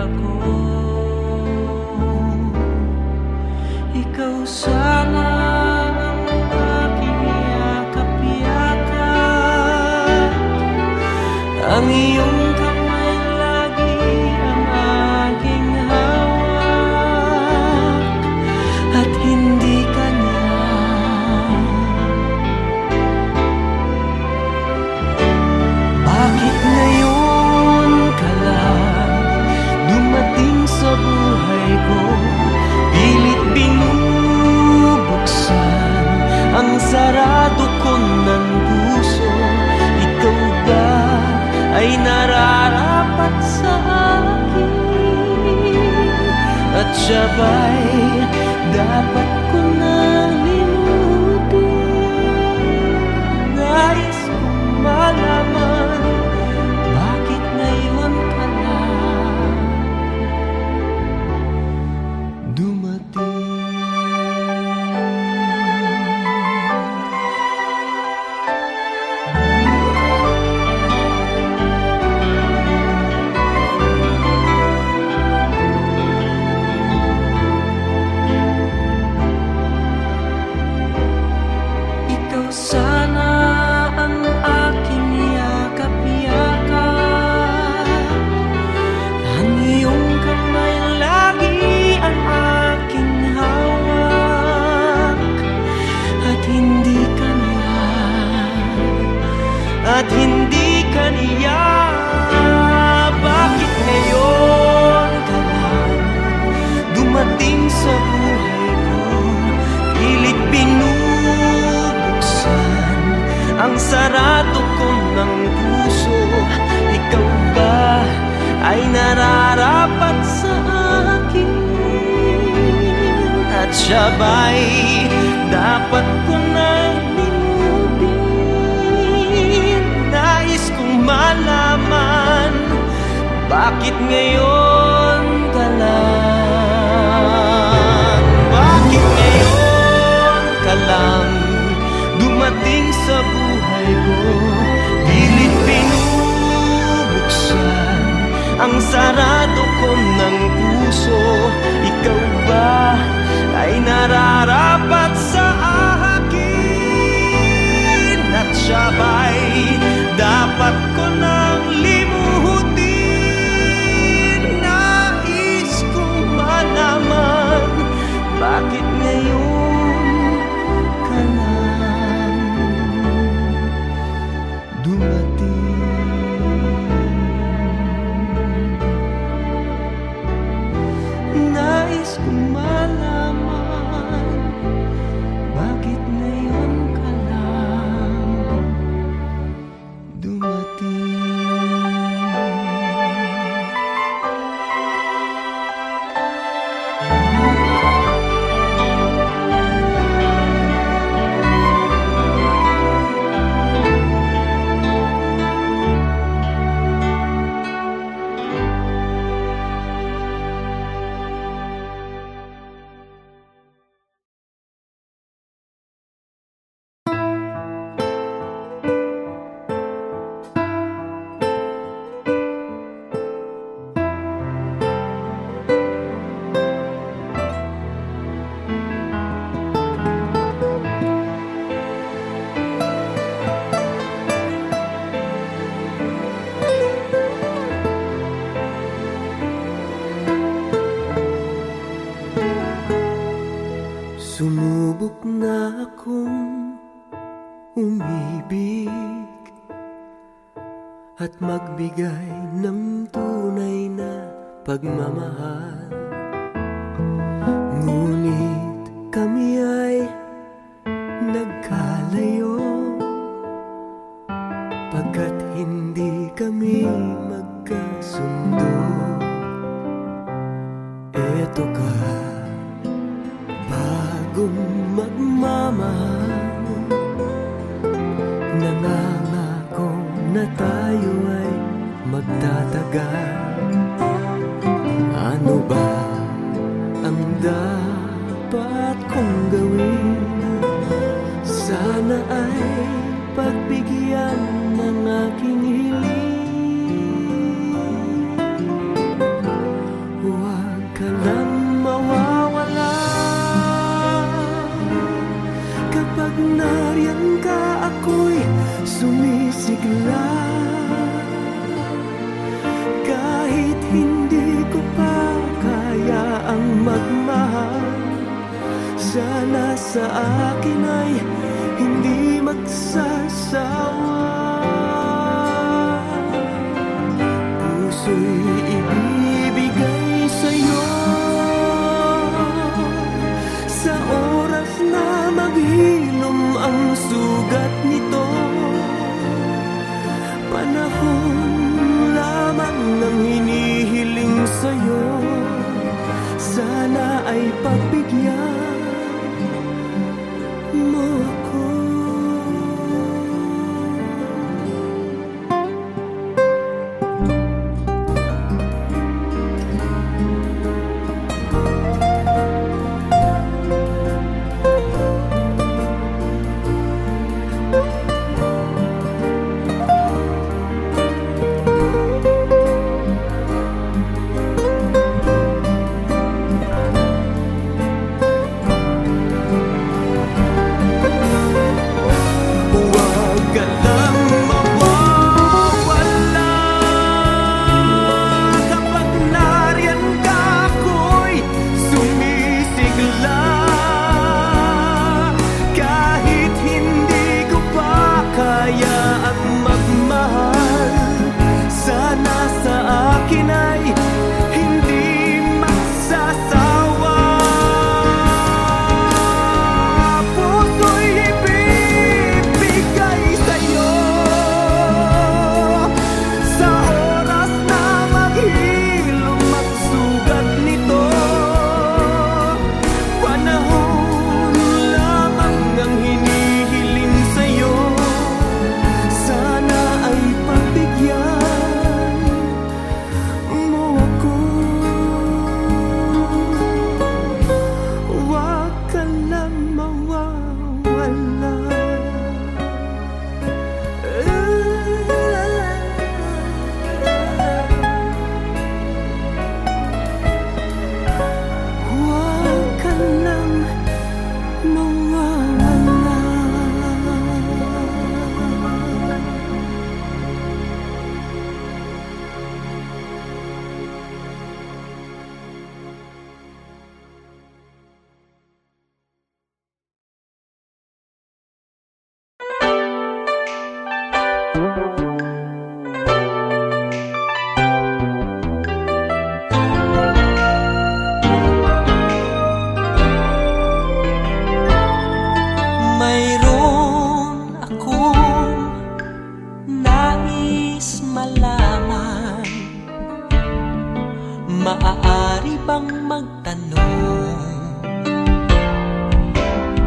ako. Ikaw sana ang aking yakap-yakap, ang iyong kamay lagi ang aking hawak, at hindi ka na. Bakit ngayon ka lang dumating sa buhay ko? Pilit binubuksan ang sarado ko ng puso. Ikaw ba ay nararapat sa akin? At siya ba'y dapat ko nang limutin? Nais kong malaman, bakit ngayon ka lang dumating? Ikaw sana ang aking yakap-yakap, ang iyong kamay lagi ang aking hawak, at hindi ka niya, at hindi ka niya. Bakit ngayon ka lang dumating sa buhay ko? Pilit binubuksan ang sarado ko ng puso. Ikaw ba ay nararapat sa akin? At siya ba'y dapat ko nang limutin? Nais kong malaman, bakit ngayon ka lang? Bakit ngayon ka lang dumating sa buhay ko? Pilit binubuksan ang sarado ko ng puso. Ikaw ba ay nararapat sa akin? At siya ba'y dapat ko nang limutin? Nais kong malaman, bakit ngayon ka lang dumating? Nais kong malaman, bakit ngayon ka lang dumating? Sumubok na akong umibig at magbigay ng tunay na pagmamahal. Ngunit kami ay nagkalayo, pagkat hindi kami magkasundo. Eto ka, bagong magmamahal, nangangako na tayo ay magtatagal. Ano ba ang dapat kong gawin? Sana ay pagbigyan ng aking hiling. sumisigla. Kahit hindi ko pa kaya ang magmahal, sana sa akin ay hindi magsasawa. Puso'y ibibigay sa'yo sa oras na maghilom ang sugat nito. Panahon lamang ang hinihiling sa'yo, sana ay pagbigyan mo ako. Maaari bang magtanong?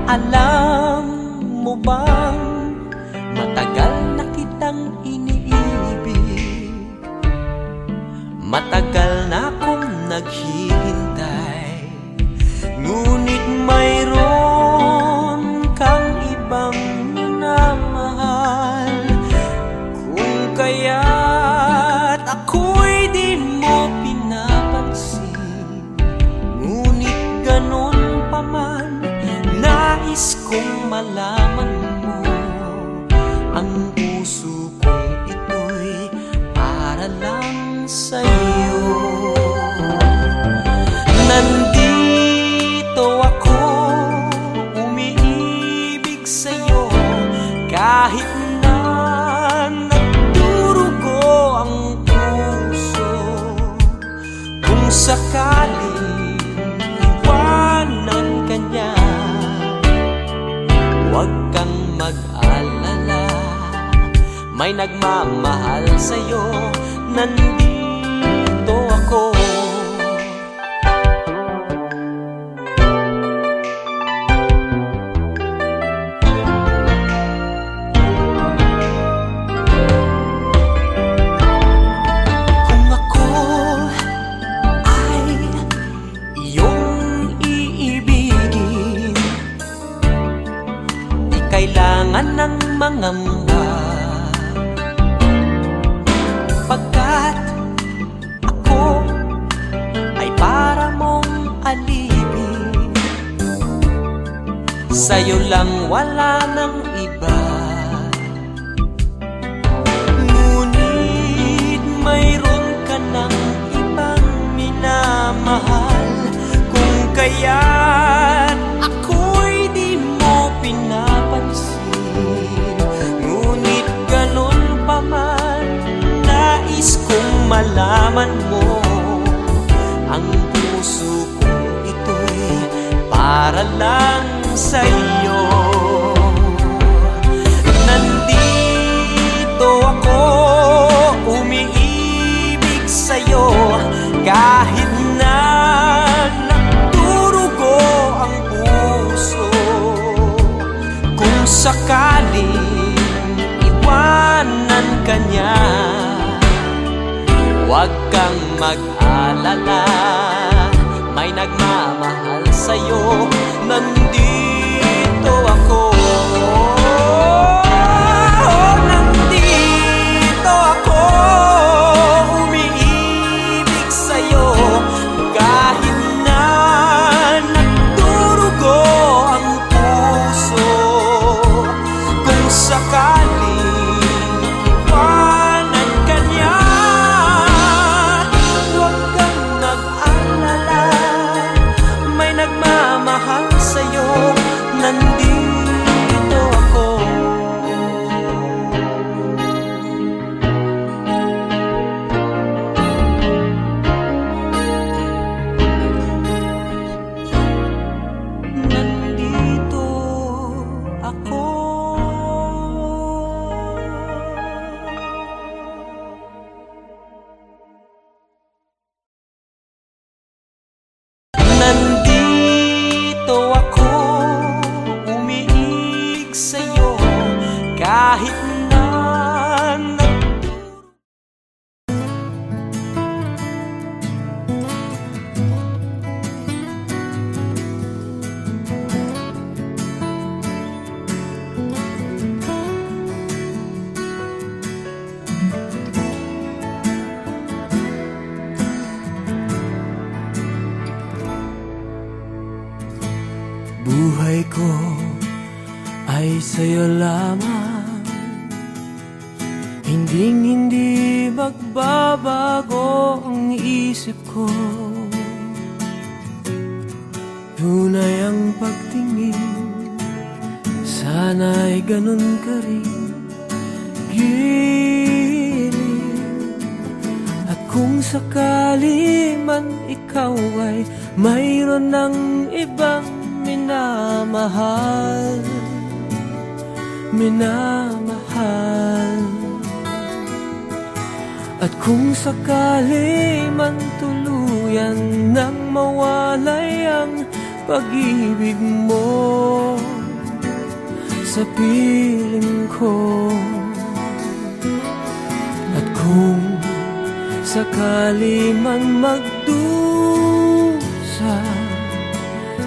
Alam mo bang matagal na kitang iniibig? Matagal na akong naghihintay, ngunit mayroon kang ibang minamahal. Kung kaya't ako'y di mo pinapansin, ngunit ganon pa man, nais kong malaman mo, ang puso kong ito'y para lang sa'yo. Nandito ako, umiibig sa'yo, kahit na nagdurugo ang puso. Kung sakaling iwanan ka niya, huwag kang mag-alala, may nagmamahal sa'yo. Nandito ako. Kung ako ay iyong iibigin, di kailangan ng mangamba, pagkat ako ay para mong alipin. Sa'yo lang, wala nang iba. kaya't ako'y di mo pinapansin. Ngunit ganun pa man, nais kong malaman mo, ang puso kong ito'y para lang sa'yo. Nandito ako, umiibig sa'yo, kahit na nagdurugo ang puso. Kung sakaling iwanan ka niya, huwag kang mag-alala, may nagmamahal sa'yo. Nandito ako, nandito ako, umiibig sa'yo, kahit na nagdurugo ang puso. Kung sakaling iwanan ka niya, huwag kang mag-alala, may nagmamahal sa'yo. Nandito ako. Nandito ako. Nandito ako, umiibig sa'yo, kahit na buhay ko ay sa'yo lamang, hindi magbabago ang isip ko. Tunay ang pagtingin, sana'y ganun ka rin, giliw. At kung sakali man ikaw ay mayroon ng ibang minamahal, at kung sakali man tuluyan nang mawalay ang pag-ibig mo sa piling ko, at kung sakali man magdusa,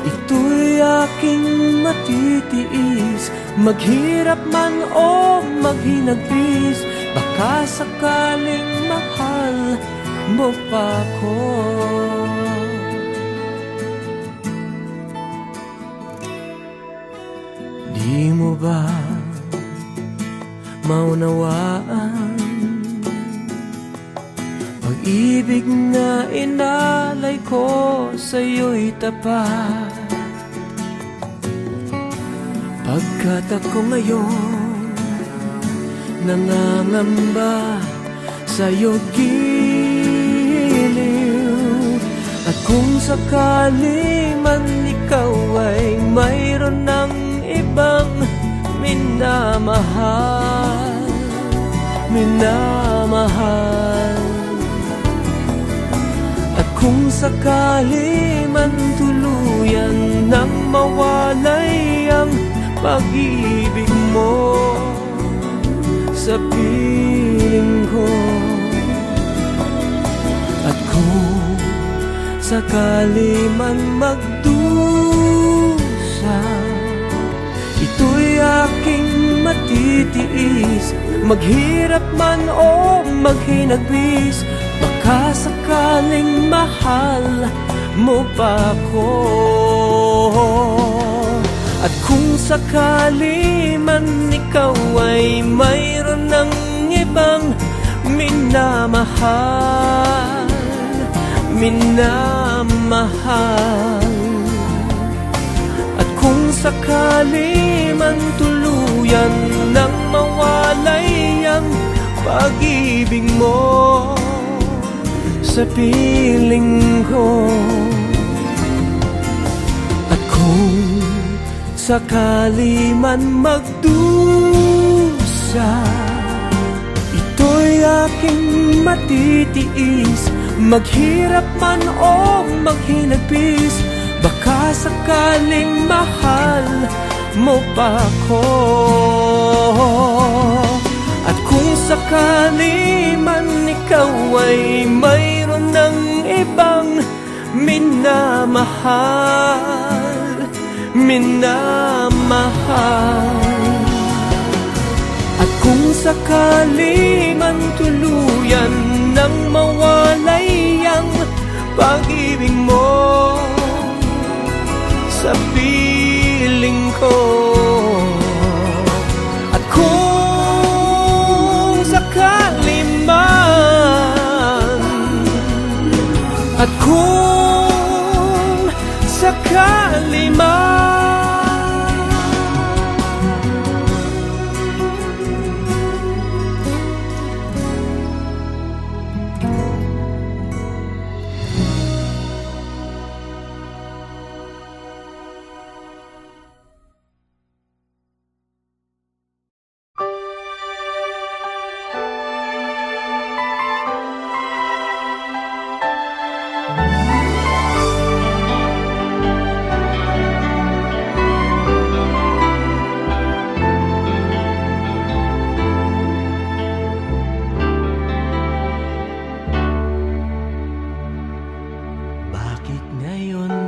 ito'y aking matitiis, maghirap man o maghinagpis, baka sakaling mahal mo pa ko. Di mo ba maunawaan, pag-ibig na inalay ko sa'yo'y tapat, pagkat ako ngayon nangangamba sa'yo giliw. At kung sakali man ikaw ay mayroon ng ibang minamahal, at kung sakali man tuluyan nang mawalay ang pag-ibig mo sa piling ko, at kung sakali man magdusa, ito'y aking matitiis, maghirap man o maghinagpis, baka sakaling mahal mo pa ko. At kung sakali man ikaw ay mayroon ng ibang minamahal, kung sakali man tuluyan nang mawalay ang pag-ibig mo sa piling ko, at kung sakali man magdusa, ito'y aking matitiis. Maghirap man o maghinagpis, baka sakaling mahal mo pa ko. At kung sakali man ikaw ay mayroon ng ibang minamahal, at kung sakali man tuluyan nang mawalay ang pag-ibig mo sa piling ko, at kung sakali man, at kung sakali man, bakit ngayon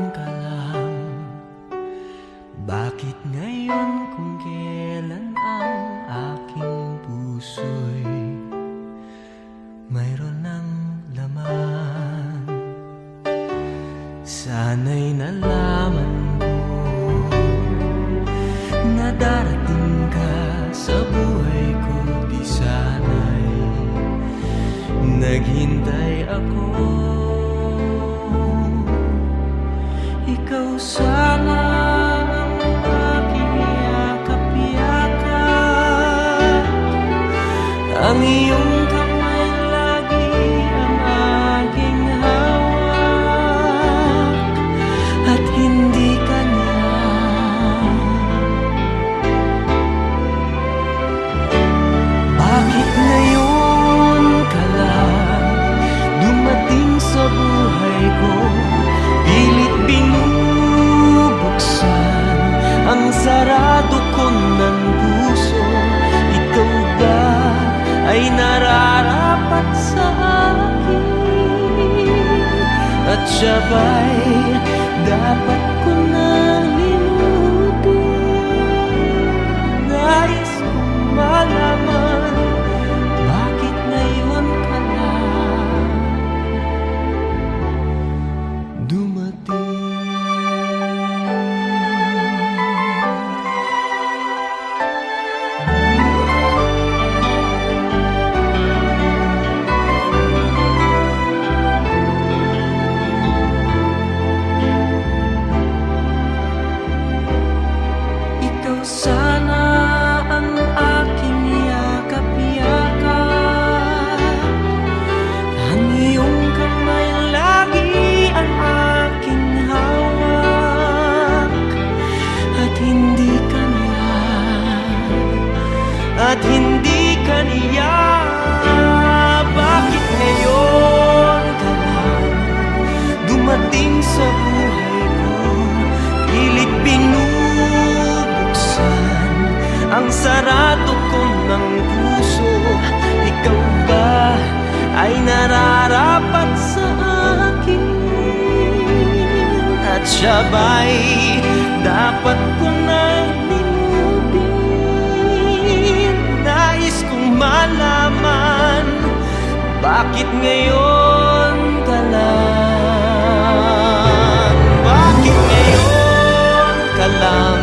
ka lang? Bakit ngayon ka lang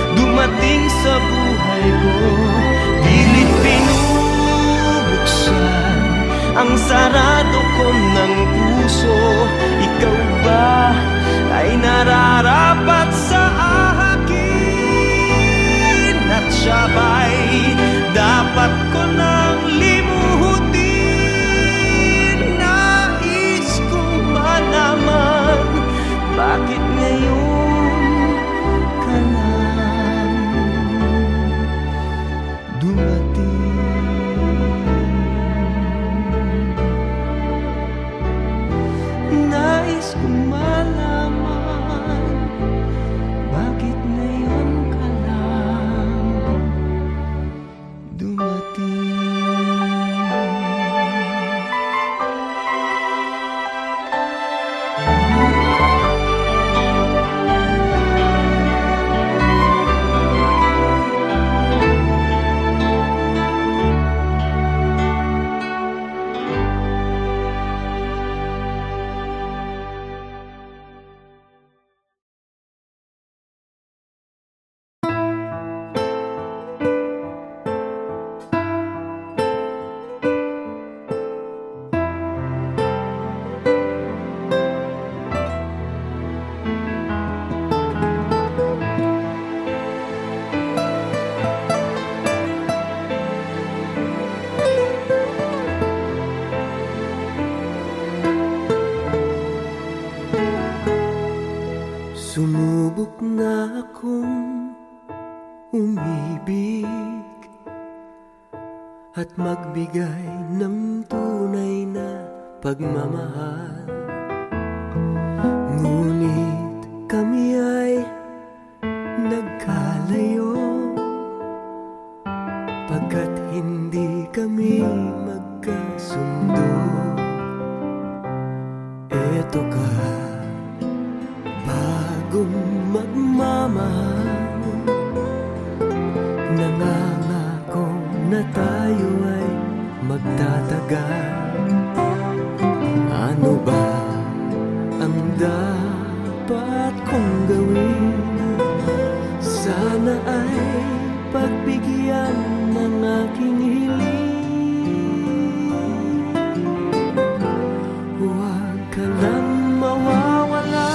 dumating sa buhay ko? Pilit binubuksan ang sarado ko ng puso. Ikaw ba ay nararapat sa akin? nagbibigay ng tunay na pagmamahal. Ngunit kami ay nagkalayo, pagkat hindi kami magkasundo. Eto ka, bagong magmamahal, nangangako na tayo ay magtatagal. Ano ba ang dapat kong gawin? Sana ay pagbigyan ng aking hiling. Huwag ka lang mawawala.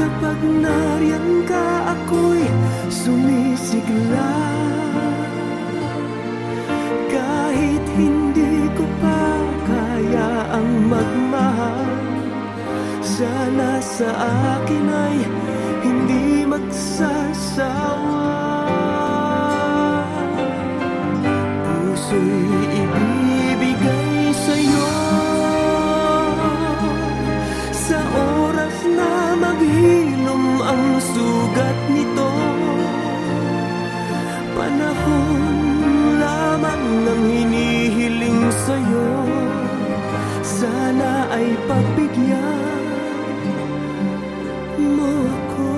Kapag nariyan ka, ako'y sumisigla. Kahit hindi ko pa kaya ang magmahal, sana sa akin ay hindi magsasawa. Puso'y ibibigay sa'yo sa oras na maghilom ang sugat nito. Panahon lamang ang hinihiling sa'yo, sana ay pagbigyan mo ako.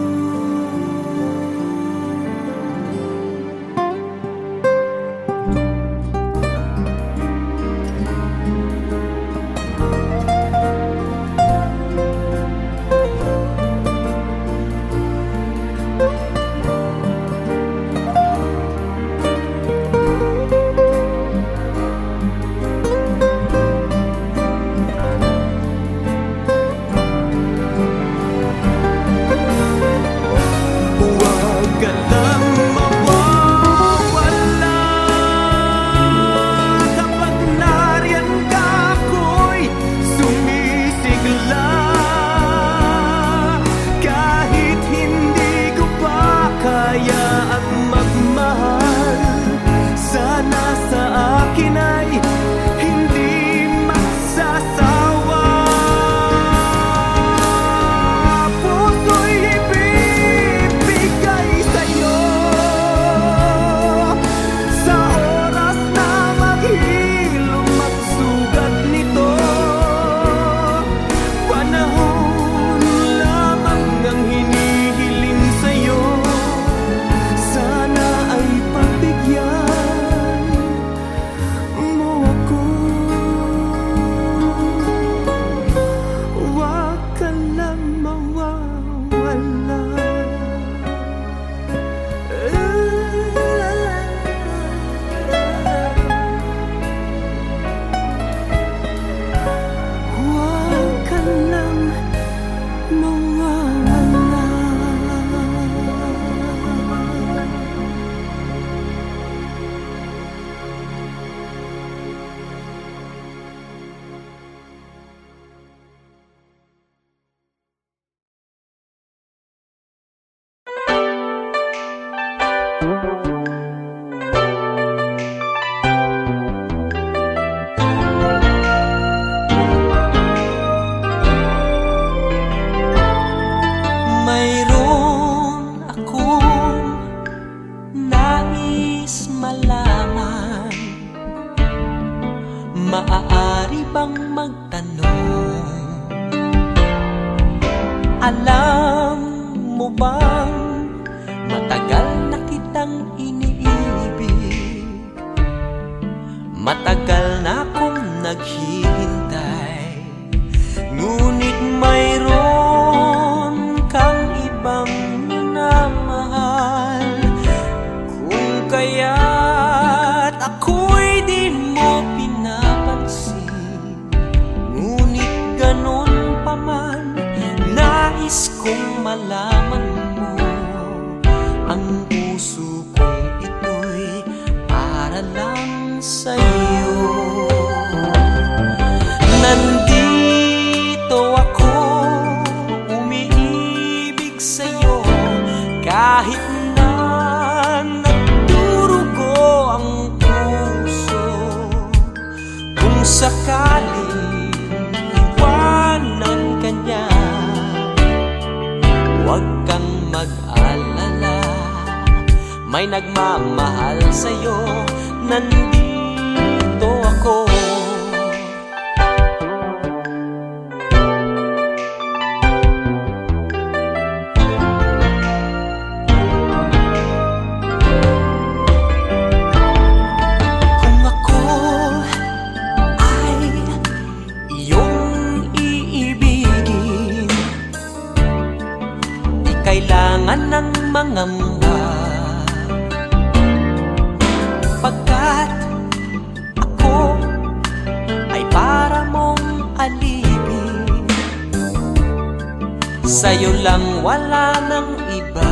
Maaari bang magtanong? Alam mo bang matagal na kitang iniibig? Matagal na akong naghihintay, ngunit mayroon kang ibang minamahal. Kung kaya't ako'y di mo pinapansin, ngunit ganun pa man, nais kong malaman mo, ang puso kong ito'y para lang sa'yo. Nandito ako, umiibig sa'yo, kahit na nagdurugo ang may nagmamahal sa'yo, nandito ako. Kung ako ay iyong iibigin, di kailangan ng mangamba, pagkat ako ay para mong alipin. Sa'yo lang, wala ng iba.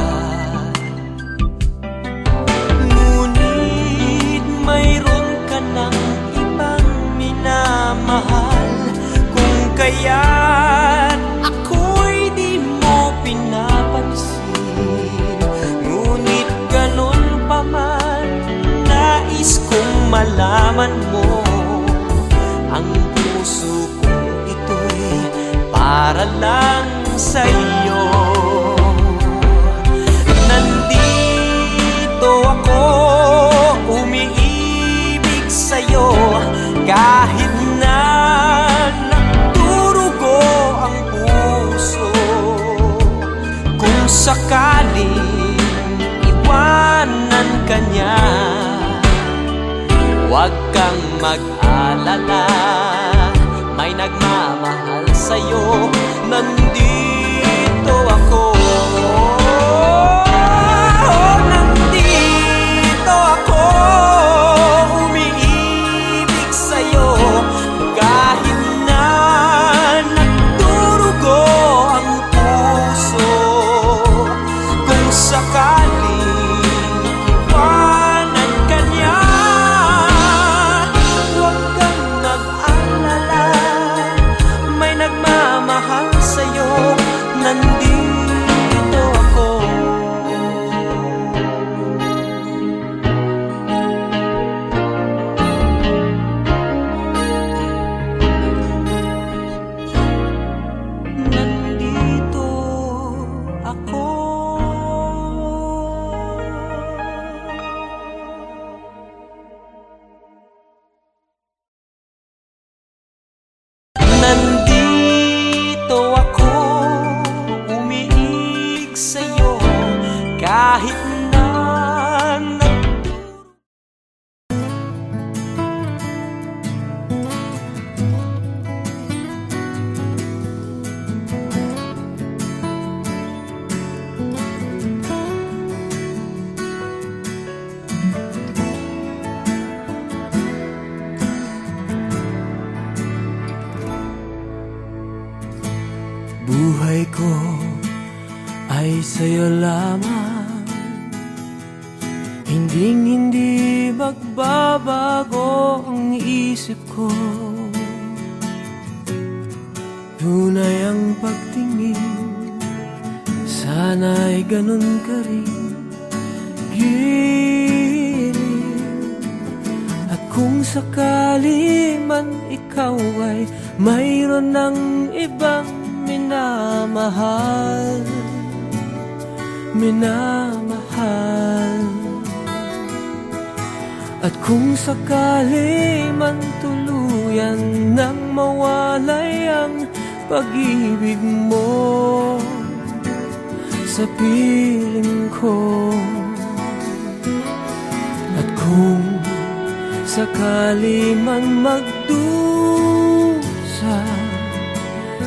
Ngunit mayroon ka ng ibang minamahal, kung kaya't ako'y di mo pinapansin. Ngunit ganon pa man, nais kong malaman mo, ang puso kong ito'y para lang sa'yo. Nandito ako, umiibig sa'yo, kahit na nagdurugo ang puso. Kung sakaling iwanan ka niya, huwag kang mag-alala, may nagmamahal sa'yo, nandito ako. Nandito ako, umiibig sa'yo, kahit na nagdurugo ang puso. Kung sakaling iwanan ka niya, huwag kang mag-alala, may nagmamahal sa'yo, nandito ako. Nandito ako. Nandito ako, umiig sa'yo, kahit na buhay ko ay sa'yo lamang, hindi magbabago ang isip ko. Tunay ang pagtingin, sana'y ganun ka rin, giliw. At kung sakali man ikaw ay mayroon ng ibang minamahal, at kung sakali man tuluyan nang mawalay ang pag-ibig mo sa piling ko, at kung sakali man magdusa,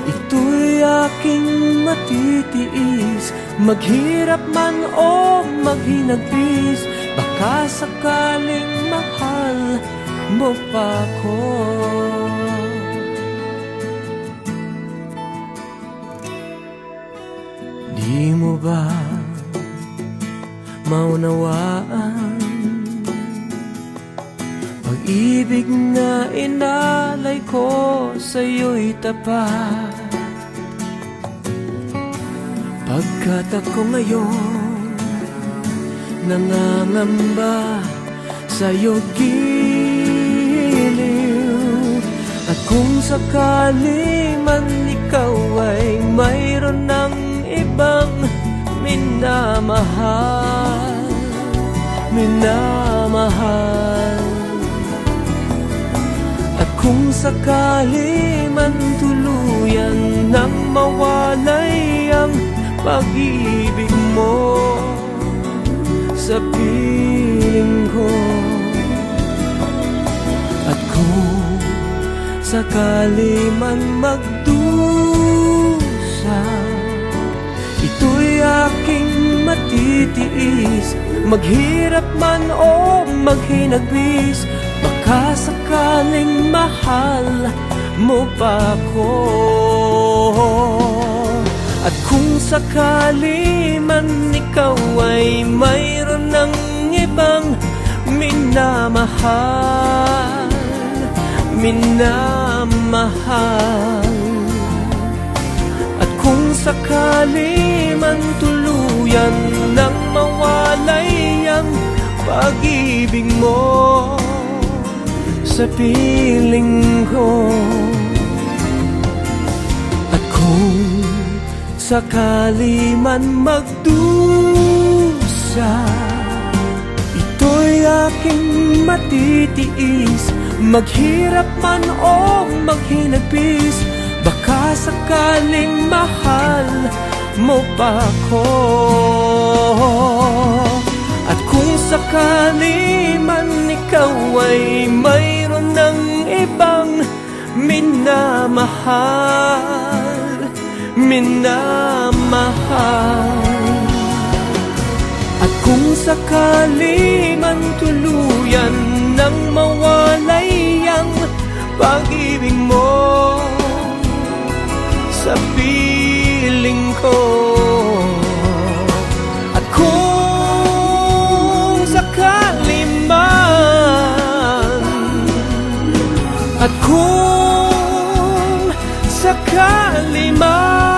ito'y aking matitiis, maghirap man o maghinagpis, baka sakaling mahal mo pa ko. Di mo ba maunawaan, pag-ibig na inalay ko sa'yo'y tapat, pagkat ako ngayon nangangamba sa'yo giliw. At kung sakali man ikaw ay mayroon ng ibang minamahal, minamahal. At kung sakali man tuluyan nang mawalay ang pag-ibig mo sa piling ko, at kung sakali man magdusa, ito'y aking matitiis, maghirap man o maghinagpis. Baka sakaling mahal mo pa ako. At kung sakali man ikaw ay mayroon ng ibang minamahal, minamahal. At kung sakali man tuluyan nang mawalay ang pag-ibig mo sa piling ko, at kung sakali man magdusa, ito'y aking matitiis, maghirap man o maghinagpis. Baka sakaling mahal mo pa ako. At kung sakali man ikaw ay mayroon ng ibang minamahal, minamahal. At kung sakali man tuluyan nang mawalay ang pag-ibig mo sa piling ko, at kung sakali man, at kung sakali man